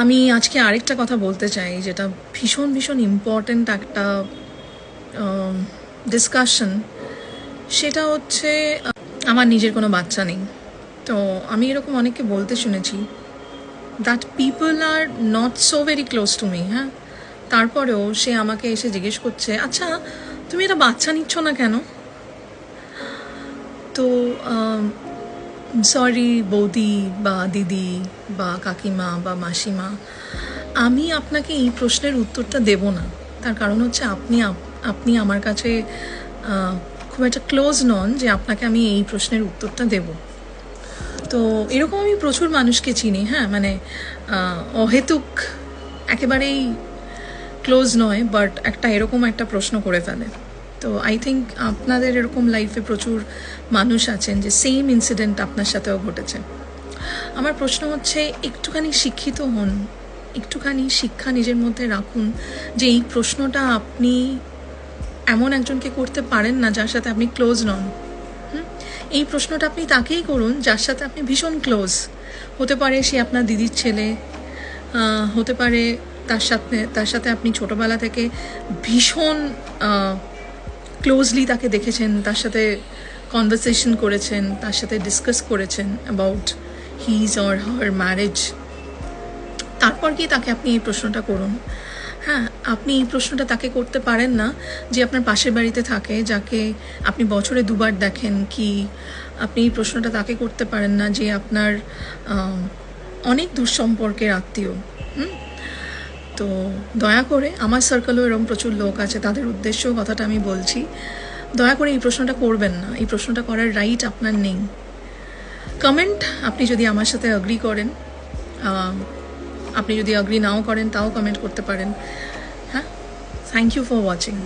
আমি আজকে আরেকটা কথা বলতে চাই, যেটা ভীষণ ভীষণ ইম্পর্ট্যান্ট একটা ডিসকাশন। সেটা হচ্ছে আমার নিজের কোনো বাচ্চা নেই। তো আমি এরকম অনেককে বলতে শুনেছি that people are not so very close to me. হ্যাঁ, তারপরেও সে আমাকে এসে জিজ্ঞেস করছে, আচ্ছা তুমি এটা বাচ্চা নিচ্ছ না কেন? তো সরি বৌদি বা দিদি বা কাকিমা বা মাসিমা, আমি আপনাকে এই প্রশ্নের উত্তরটা দেব না। তার কারণ হচ্ছে আপনি আমার কাছে খুব একটা ক্লোজ নন যে আপনাকে আমি এই প্রশ্নের উত্তরটা দেব। তো এরকম আমি প্রচুর মানুষকে চিনি। হ্যাঁ, মানে অহেতুক একেবারেই ক্লোজ নয়, বাট এরকম একটা প্রশ্ন করে ফেলে। তো আই থিঙ্ক আপনাদের এরকম লাইফে প্রচুর মানুষ আছেন যে সেম ইনসিডেন্ট আপনার সাথেও ঘটেছে। আমার প্রশ্ন হচ্ছে, একটুখানি শিক্ষিত হন, একটুখানি শিক্ষা নিজের মধ্যে রাখুন যে এই প্রশ্নটা আপনি এমন একজনকে করতে পারেন না যার সাথে আপনি ক্লোজ নন। এই প্রশ্নটা আপনি তাকেই করুন যার সাথে আপনি ভীষণ ক্লোজ। হতে পারে সে আপনার দিদির ছেলে, হতে পারে তার সাথে আপনি ছোটোবেলা থেকে ভীষণ ক্লোজলি তাকে দেখেছেন, তার সাথে কনভারসেশন করেছেন, তার সাথে ডিসকাস করেছেন about his or her marriage. তারপর গিয়ে তাকে আপনি এই প্রশ্নটা করুন। হ্যাঁ, আপনি এই প্রশ্নটা তাকে করতে পারেন না যে আপনার পাশের বাড়িতে থাকে, যাকে আপনি বছরে দুবার দেখেন। কি আপনি এই প্রশ্নটা তাকে করতে পারেন না যে আপনার অনেক দূর সম্পর্কের আত্মীয়। তো দয়া করে, আমার সার্কেলও এরকম প্রচুর লোক আছে, তাদের উদ্দেশ্যেও কথাটা আমি বলছি, দয়া করে এই প্রশ্নটা করবেন না। এই প্রশ্নটা করার রাইট আপনার নেই। কমেন্ট আপনি যদি আমার সাথে অ্যাগ্রি করেন, আপনি যদি অ্যাগ্রি নাও করেন তাও কমেন্ট করতে পারেন। হ্যাঁ, থ্যাংক ইউ ফর ওয়াচিং।